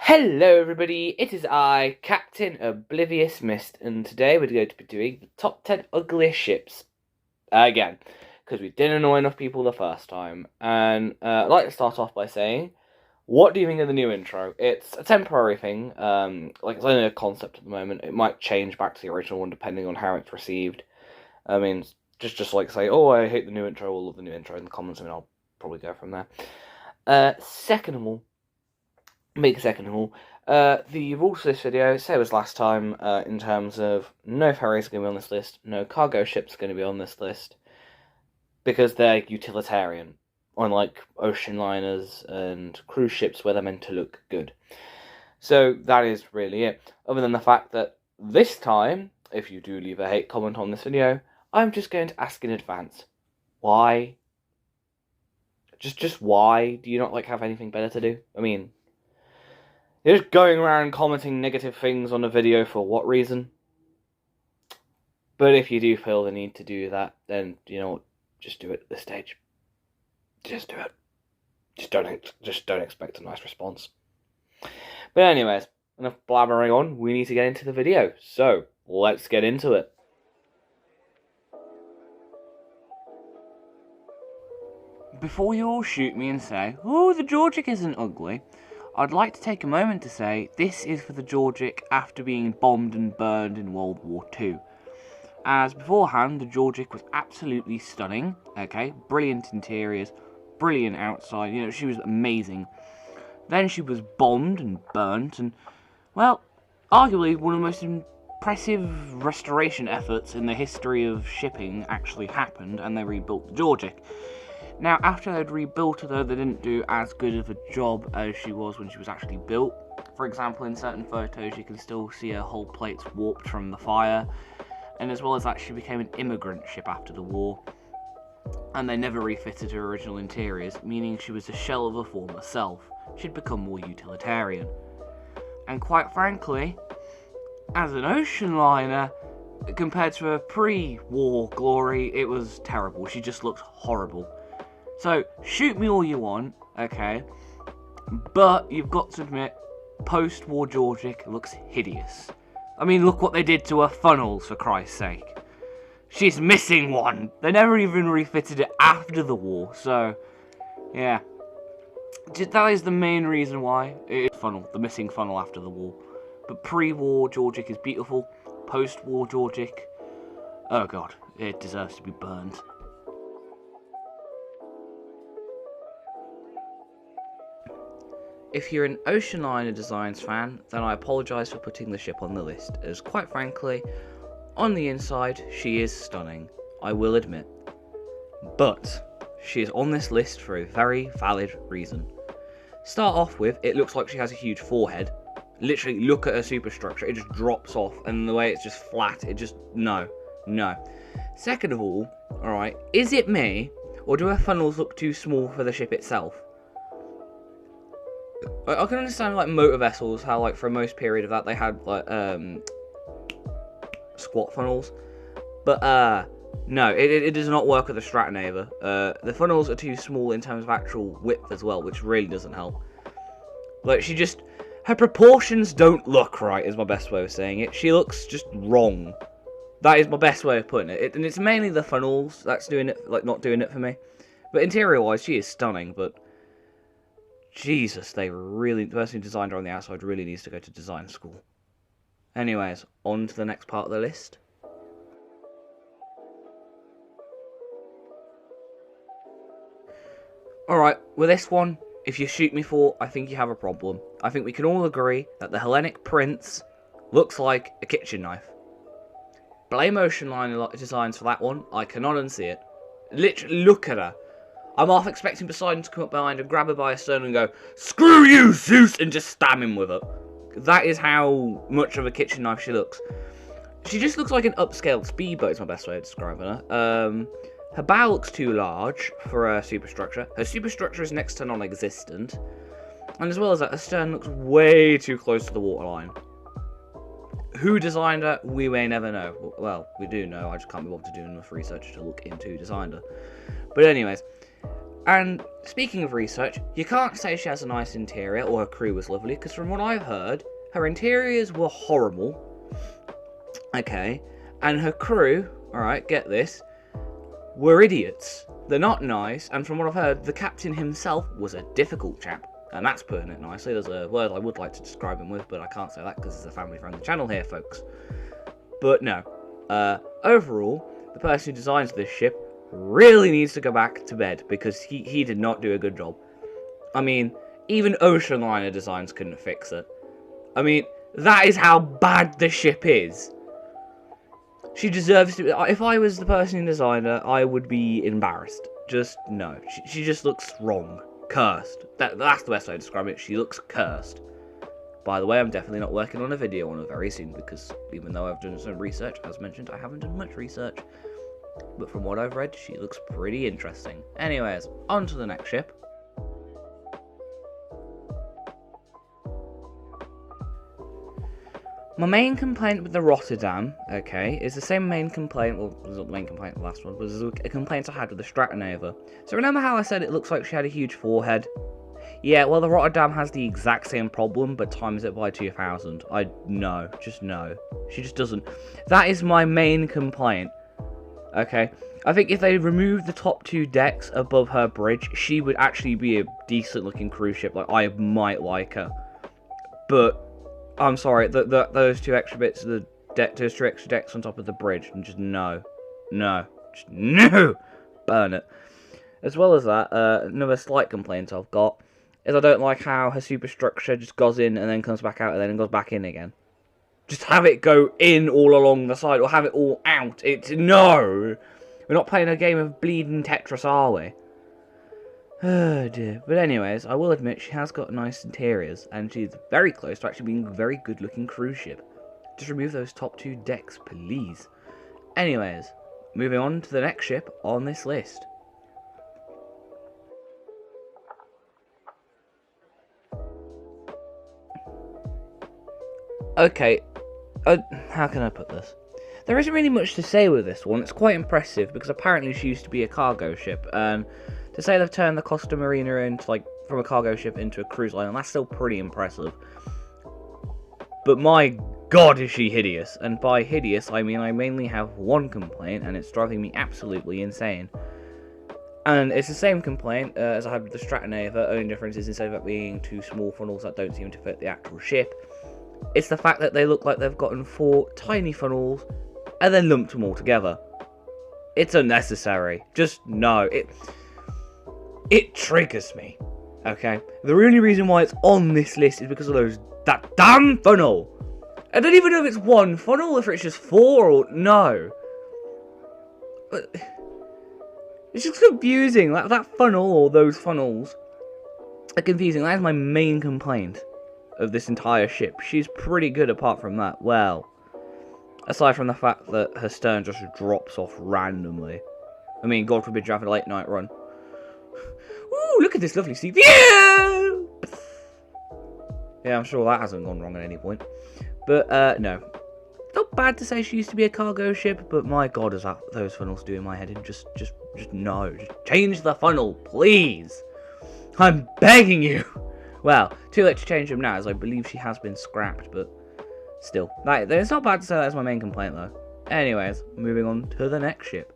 Hello everybody, it is I, Captain Oblivious Mist, and today we're going to be doing the top 10 ugliest ships. Again, because we didn't annoy enough people the first time. And I'd like to start off by saying, what do you think of the new intro? It's a temporary thing, it's only a concept at the moment. It might change back to the original one depending on how it's received. I mean, just like say, oh, I hate the new intro, or love the new intro in the comments, and I'll probably go from there. Second of all, the rules for this video, same as last time, in terms of no ferries are going to be on this list, no cargo ships are going to be on this list, because they're utilitarian, unlike ocean liners and cruise ships where they're meant to look good. So that is really it, other than the fact that this time, if you do leave a hate comment on this video, I'm just going to ask in advance, why? Just why? Do you not have anything better to do? I mean, you're just going around commenting negative things on a video for what reason? But if you do feel the need to do that, then, you know what, just do it at this stage. Just do it. Just don't expect a nice response. But anyways, enough blabbering on, we need to get into the video. So, let's get into it. Before you all shoot me and say, oh, the Georgic isn't ugly, I'd like to take a moment to say this is for the Georgic after being bombed and burned in World War II. As beforehand, the Georgic was absolutely stunning, okay, brilliant interiors, brilliant outside, you know, she was amazing. Then she was bombed and burnt, and, well, arguably one of the most impressive restoration efforts in the history of shipping actually happened, and they rebuilt the Georgic. Now, after they'd rebuilt her, though, they didn't do as good of a job as she was when she was actually built. For example, in certain photos, you can still see her hull plates warped from the fire. And as well as that, she became an immigrant ship after the war. And they never refitted her original interiors, meaning she was a shell of her former self. She'd become more utilitarian. And quite frankly, as an ocean liner, compared to her pre-war glory, it was terrible. She just looked horrible. So, shoot me all you want, okay, but you've got to admit, post-war Georgic looks hideous. I mean, look what they did to her funnels, for Christ's sake. She's missing one. They never even refitted it after the war, so, yeah. That is the main reason why. It is the missing funnel after the war. But pre-war Georgic is beautiful. Post-war Georgic, oh god, it deserves to be burned. If you're an Ocean Liner Designs fan, then I apologise for putting the ship on the list, as quite frankly, on the inside, she is stunning, I will admit. But, she is on this list for a very valid reason. Start off with, it looks like she has a huge forehead. Literally, look at her superstructure, it just drops off, and the way it's just flat, it just, no. Second of all, alright, is it me, or do her funnels look too small for the ship itself? I can understand, motor vessels, how, for most period of that, they had, squat funnels. But, no, it does not work with the Strathnaver. The funnels are too small in terms of actual width as well, which really doesn't help. Her proportions don't look right, is my best way of saying it. She looks just wrong. That is my best way of putting it. And it's mainly the funnels that's doing it, not doing it for me. But interior-wise, she is stunning, but Jesus, the person who designed her on the outside really needs to go to design school. Anyways, on to the next part of the list. Alright, with this one, if you shoot me for, I think you have a problem. I think we can all agree that the Hellenic Prince looks like a kitchen knife. Blame Ocean Liner Designs for that one, I cannot unsee it. Literally, look at her. I'm half expecting Poseidon to come up behind her, grab her by her stern and go, "Screw you, Zeus!" and just stab him with it. That is how much of a kitchen knife she looks. She just looks like an upscaled speedboat is my best way of describing her. Her bow looks too large for her superstructure. Her superstructure is next to non-existent. And as well as that, her stern looks way too close to the waterline. Who designed her, we may never know. Well, we do know, I just can't be bothered to do enough research to look into who designed her. But anyways, And speaking of research, you can't say she has a nice interior or her crew was lovely, because from what I've heard, her interiors were horrible. Okay, and her crew, alright, get this, were idiots. They're not nice, and from what I've heard, the captain himself was a difficult chap. And that's putting it nicely. There's a word I would like to describe him with, but I can't say that because it's a family-friendly channel here, folks. But no. Overall, the person who designs this ship really needs to go back to bed because he did not do a good job. I mean, even ocean liner designs couldn't fix it. I mean, that is how bad the ship is. She deserves to... If I was the person who designed her, I would be embarrassed. Just, no. She just looks wrong. Cursed. That's the best way to describe it. She looks cursed. By the way, I'm definitely not working on a video on her very soon because even though I've done some research, as mentioned, I haven't done much research. But from what I've read, she looks pretty interesting. Anyways, on to the next ship. My main complaint with the Rotterdam, okay, is the same main complaint, well, it was not the main complaint, the last one, was a complaint I had with the Strathnaver. So remember how I said it looks like she had a huge forehead? Yeah, well, the Rotterdam has the exact same problem, but times it by 2,000. No. She just doesn't. That is my main complaint, okay? I think if they removed the top 2 decks above her bridge, she would actually be a decent-looking cruise ship, like, I might like her. But... I'm sorry, those 2 extra bits of the deck, those 2 extra decks on top of the bridge, and just no, just no, burn it. As well as that, another slight complaint I've got is I don't like how her superstructure just goes in and then comes back out and then goes back in again. Just have it go in all along the side or have it all out. No, we're not playing a game of bleeding Tetris, are we? Oh dear. But anyways, I will admit she has got nice interiors, and she's very close to actually being a very good looking cruise ship. Just remove those top 2 decks, please. Anyways, moving on to the next ship on this list. Okay, how can I put this? There isn't really much to say with this one. It's quite impressive because apparently she used to be a cargo ship, and to say they've turned the Costa Marina into, like, from a cargo ship into a cruise liner, that's still pretty impressive. But my god, is she hideous. And by hideous, I mean I mainly have one complaint, and it's driving me absolutely insane. And it's the same complaint as I had with the Strathnaver, only difference is instead of it being 2 small funnels that don't seem to fit the actual ship, it's the fact that they look like they've gotten 4 tiny funnels and then lumped them all together. It's unnecessary. Just no. It triggers me, okay? The only reason why it's on this list is because of that damn funnel. I don't even know if it's 1 funnel, or if it's just 4 or no. But it's just confusing. Like that funnel or those funnels are confusing. That is my main complaint of this entire ship. She's pretty good apart from that. Well, aside from the fact that her stern just drops off randomly. I mean, God forbid you're having a late night run. Ooh, look at this lovely sea view! Yeah, I'm sure that hasn't gone wrong at any point. But, no. Not bad to say she used to be a cargo ship, but my god, is that those funnels doing my head in? Just no. Just change the funnel, please! I'm begging you! Well, too late to change them now, as I believe she has been scrapped, but still. It's not bad to say that's my main complaint, though. Anyways, moving on to the next ship.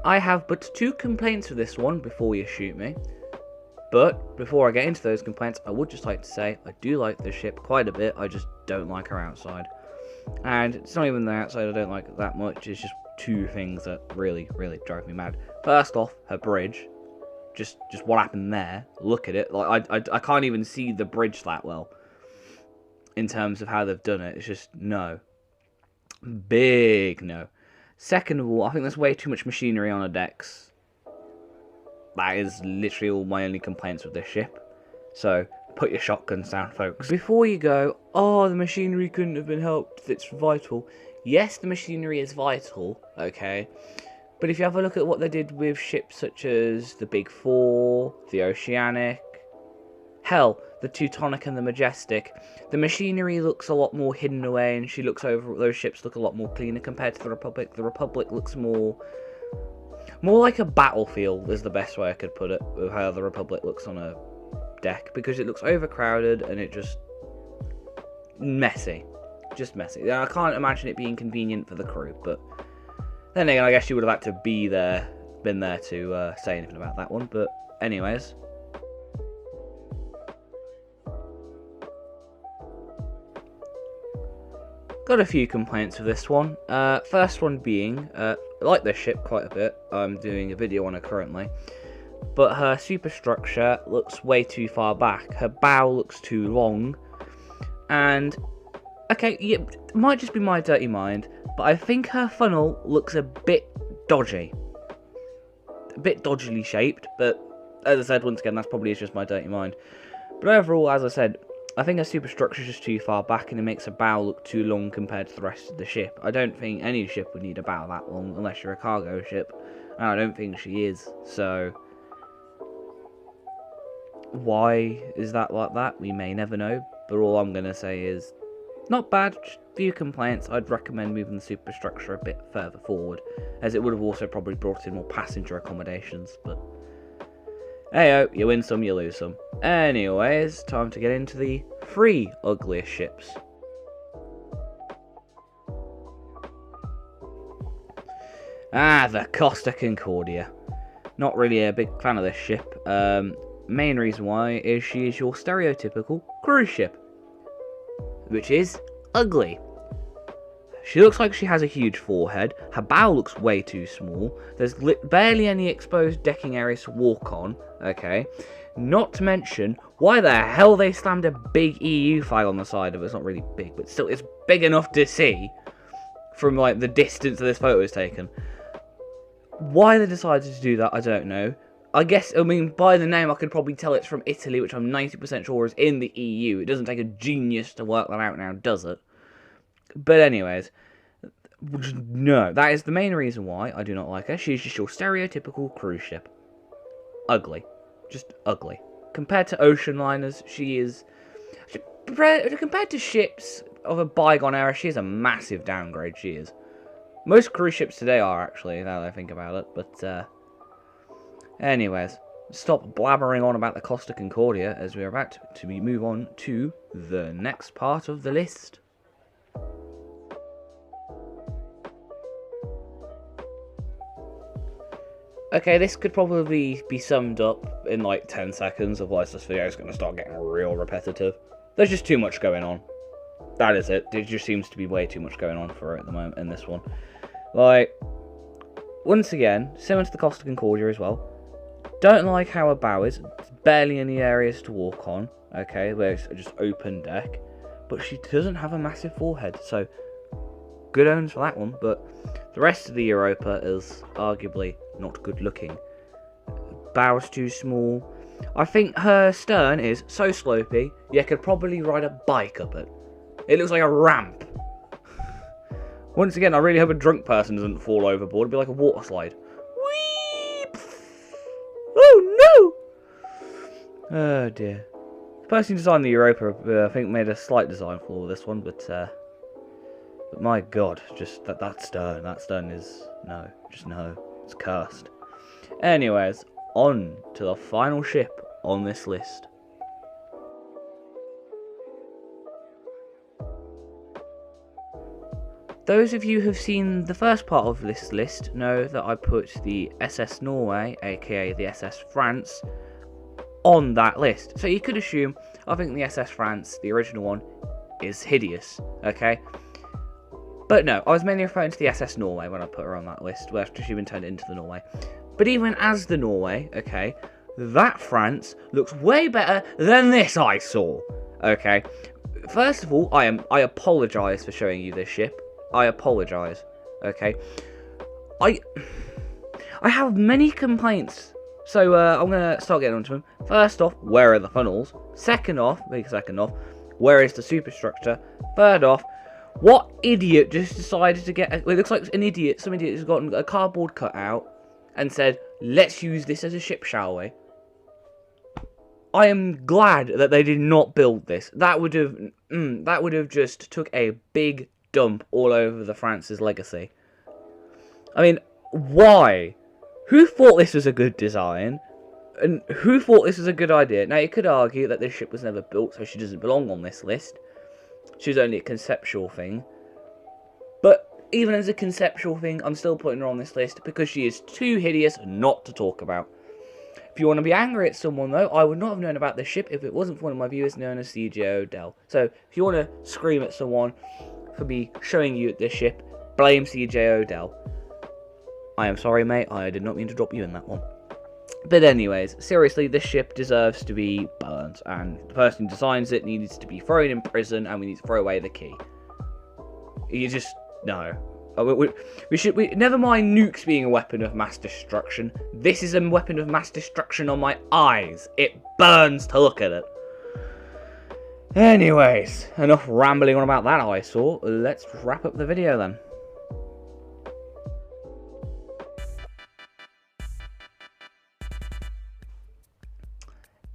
I have but 2 complaints for this one before you shoot me. But before I get into those complaints, I would just like to say I do like this ship quite a bit. I just don't like her outside. And it's not even the outside I don't like it that much. It's just 2 things that really drive me mad. First off, her bridge. Just what happened there. Look at it. Like I can't even see the bridge that well. In terms of how they've done it. It's just no. Big no. Second of all, I think there's way too much machinery on her decks. That is literally all my only complaints with this ship. So, put your shotguns down, folks. Before you go, oh, the machinery couldn't have been helped, it's vital. Yes, the machinery is vital, okay? But if you have a look at what they did with ships such as the Big Four, the Oceanic, hell, the Teutonic and the Majestic, the machinery looks a lot more hidden away, and she looks over. Those ships look a lot more cleaner compared to the Republic. The Republic looks more like a battlefield, is the best way I could put it, with how the Republic looks on a deck, because it looks overcrowded and it just messy. Just messy. I can't imagine it being convenient for the crew, but then again, I guess you would have had to been there to say anything about that one. But anyways, got a few complaints with this one. First one being, I like this ship quite a bit. I'm doing a video on her currently, but her superstructure looks way too far back. Her bow looks too long, and okay, yeah, it might just be my dirty mind, but I think her funnel looks a bit dodgy. A bit dodgily shaped, but as I said, once again, that's probably just my dirty mind. But overall, as I said, I think her superstructure is just too far back, and it makes her bow look too long compared to the rest of the ship. I don't think any ship would need a bow that long, unless you're a cargo ship, and I don't think she is, so why is that like that? We may never know, but all I'm going to say is, not bad, just a few complaints. I'd recommend moving the superstructure a bit further forward, as it would have also probably brought in more passenger accommodations, but heyo, you win some, you lose some. Anyways, time to get into the 3 ugliest ships. The Costa Concordia. Not really a big fan of this ship. Main reason why is she is your stereotypical cruise ship, which is ugly. She looks like she has a huge forehead. Her bow looks way too small. There's barely any exposed decking areas to walk on. Okay. Not to mention, why the hell they slammed a big EU flag on the side of it? It's not really big, but still, it's big enough to see from like the distance that this photo is taken. Why they decided to do that, I don't know. I mean, by the name, I could probably tell it's from Italy, which I'm 90% sure is in the EU. It doesn't take a genius to work that out now, does it? But anyways, no, that is the main reason why I do not like her. She's just your stereotypical cruise ship. Ugly. Just ugly. Compared to ocean liners, she is... Compared to ships of a bygone era, she is a massive downgrade, she is. Most cruise ships today are, actually, now that I think about it, but, anyways, stop blabbering on about the Costa Concordia, as we're about to move on to the next part of the list. Okay, this could probably be summed up in like 10 seconds, otherwise this video is going to start getting real repetitive. There's just too much going on. That is it. There just seems to be way too much going on for it at the moment in this one. Like, once again, similar to the Costa Concordia as well. Don't like how her bow is. There's barely any areas to walk on, okay, where it's just open deck. But she doesn't have a massive forehead, so good owns for that one. But the rest of the Europa is arguably not good looking. Bow's too small. I think her stern is so slopey, you could probably ride a bike up it. It looks like a ramp. Once again, I really hope a drunk person doesn't fall overboard. It'd be like a water slide. Whee! Oh no! Oh dear. The person who designed the Europa, I think, made a slight design flaw with this one, but my god, just that stern is no, just no. It's cursed. Anyways, on to the final ship on this list. Those of you who've seen the first part of this list know that I put the SS Norway, aka the SS France, on that list. So you could assume, I think the SS France, the original one, is hideous, okay? But no, I was mainly referring to the SS Norway when I put her on that list, where she's been turned into the Norway. But even as the Norway, okay, that France looks way better than this I saw, okay? First of all, I apologise for showing you this ship. I apologise, okay? I have many complaints, so I'm going to start getting onto them. First off, where are the funnels? Second off, where is the superstructure? Third off, what idiot just decided to get... It looks like an idiot. Some idiot has gotten a cardboard cutout and said, let's use this as a ship, shall we? I am glad that they did not build this. That would have just took a big dump all over the France's legacy. I mean, why? Who thought this was a good design? And who thought this was a good idea? Now, you could argue that this ship was never built, so she doesn't belong on this list. She's only a conceptual thing. But even as a conceptual thing, I'm still putting her on this list because she is too hideous not to talk about. If you want to be angry at someone, though, I would not have known about this ship if it wasn't for one of my viewers known as CJ Odell. So, if you want to scream at someone for me showing you this ship, blame CJ Odell. I am sorry, mate. I did not mean to drop you in that one. But anyways, seriously, this ship deserves to be burnt, and the person who designs it needs to be thrown in prison, and we need to throw away the key. You just... no. We should never mind nukes being a weapon of mass destruction. This is a weapon of mass destruction on my eyes. It burns to look at it. Anyways, enough rambling on about that eyesore. Let's wrap up the video then.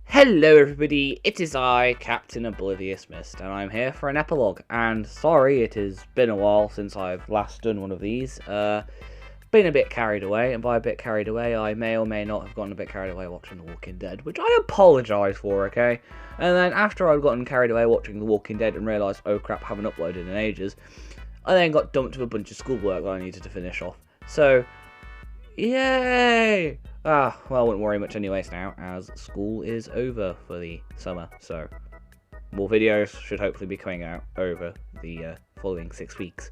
Hello everybody, it is I, Captain Oblivious Mist, and I'm here for an epilogue, and sorry it has been a while since I've last done one of these. Been a bit carried away, and by a bit carried away, I may or may not have gotten a bit carried away watching The Walking Dead, which I apologise for, okay? And then after I'd gotten carried away watching The Walking Dead and realised, oh crap, haven't uploaded in ages, I then got dumped with a bunch of schoolwork that I needed to finish off. So, yay! Well, I wouldn't worry much anyways now, as school is over for the summer, so more videos should hopefully be coming out over the following 6 weeks.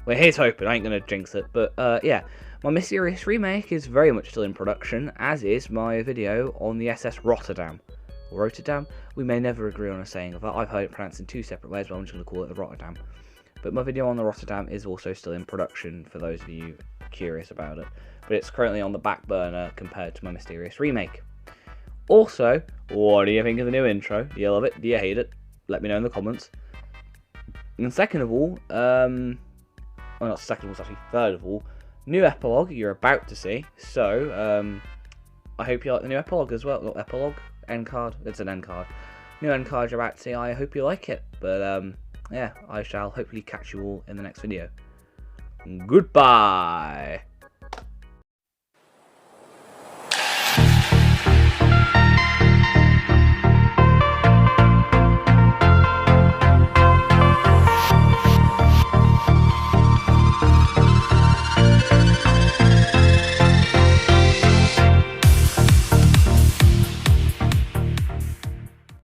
Well, here's hoping, I ain't gonna jinx it, but yeah, my mysterious remake is very much still in production, as is my video on the SS Rotterdam. Or Rotterdam? We may never agree on a saying of that. I've heard it pronounced in 2 separate ways, but I'm just gonna call it the Rotterdam. But my video on the Rotterdam is also still in production, for those of you curious about it. But it's currently on the back burner compared to my mysterious remake. Also, what do you think of the new intro? Do you love it? Do you hate it? Let me know in the comments. And second of all, well, not second of all, it's actually third of all, new epilogue you're about to see. So, I hope you like the new epilogue as well. Not epilogue, end card. It's an end card. New end card you're about to see. I hope you like it. But, yeah, I shall hopefully catch you all in the next video. Goodbye!